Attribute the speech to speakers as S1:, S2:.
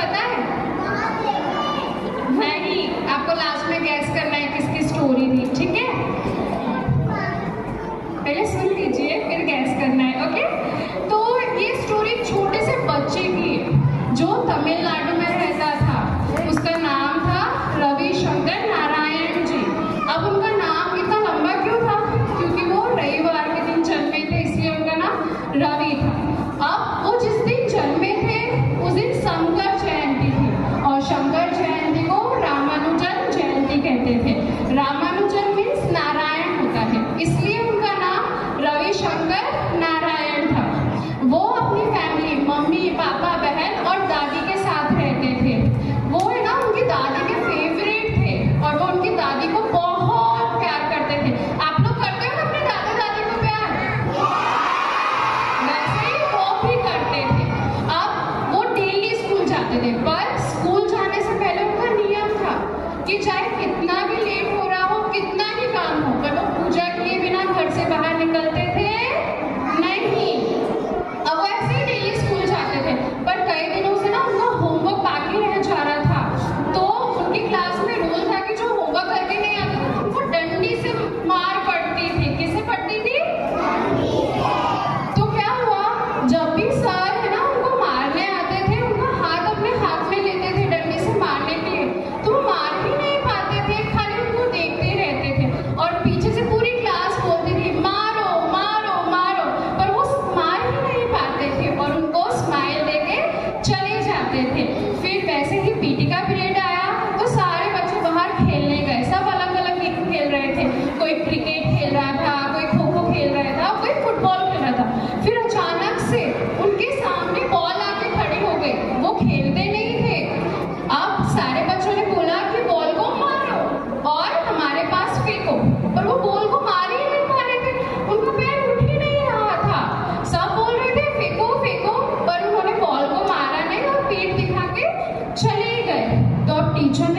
S1: पता है? नहीं, आपको लास्ट में गैस करना है किसकी स्टोरी थी, ठीक है? पहले सुन लीजिए फिर गैस करना है, ओके? तो ये स्टोरी छोटे से बच्चे की है जो तमिलनाडु में रहता था। उसका नाम था रविशंकर नारायण जी। अब उनका नाम इतना लंबा क्यों था? क्योंकि वो रविवार के दिन जन्मे थे, इसलिए उनका नाम रवि था। अब वो जिस दिन जन्मे थे उस दिन शंकर जयंती थी, और शंकर जयंती को रामानुजन जयंती कहते थे। रामानुजन मीन्स नारायण होता है, इसलिए उनका नाम रविशंकर नारायण था। वो अपनी फैमिली, मम्मी पापा बहन और दादी के साथ रहते थे। वो है ना उनकी दादी के फेवरेट थे और वो उनकी दादी को बहुत प्यार करते थे। आप लोग करते हो ना अपने दादा दादी को प्यार? वैसे ही वो भी करते थे। अब वो डेली स्कूल जाते थे, पर स्कूल जाने से पहले उनका नियम था कि चाहे कितना भी लेट हो रहा हो, कितना भी काम हो, पर वो पूजा किए बिना घर से बाहर निकलते थे नहीं। अब वो ऐसे ही डेली स्कूल जाते थे, पर कई दिनों से ना उनका होमवर्क बाकी रह जा रहा था। तो उनकी क्लास में रूल था कि जो होमवर्क करके नहीं आता था उनको डंडी से मार पड़ती थी। किससे पड़ती थी? तो क्या हुआ, जब भी सर है ना उनको मारने आते थे, उनका हाथ अपने हाथ में लेते थे डंडी से मारने के लिए, तो मार भी नहीं पाते थे, खाली उनको देखते रहते थे। और पीछे से पूरी क्लास बोलती थी मारो मारो मारो, पर वो मार ही नहीं पाते थे और उनको स्माइल देके चले जाते थे। फिर वैसे ही पीटी का पीरियड आया तो सारे बच्चे बाहर खेलने गए। सब अलग अलग गेम खेल रहे थे, कोई क्रिकेट खेल रहा था, कोई खो खो खेल रहा था, कोई फुटबॉल खेल रहा था। फिर अचानक से उनके सामने बॉल आके खड़ी हो गई। वो खेलते नहीं थे। अब सारे बच्चों ने बोला कि बॉल को मारो और हमारे पास फेंको, पर वो बॉल को मार ही नहीं पा रहे थे, उनका पैर उठ ही नहीं रहा था। सब बोल रहे थे फेंको फेंको, पर उन्होंने बॉल को मारा नहीं और पीठ दिखा के चले गए। तो अब टीचर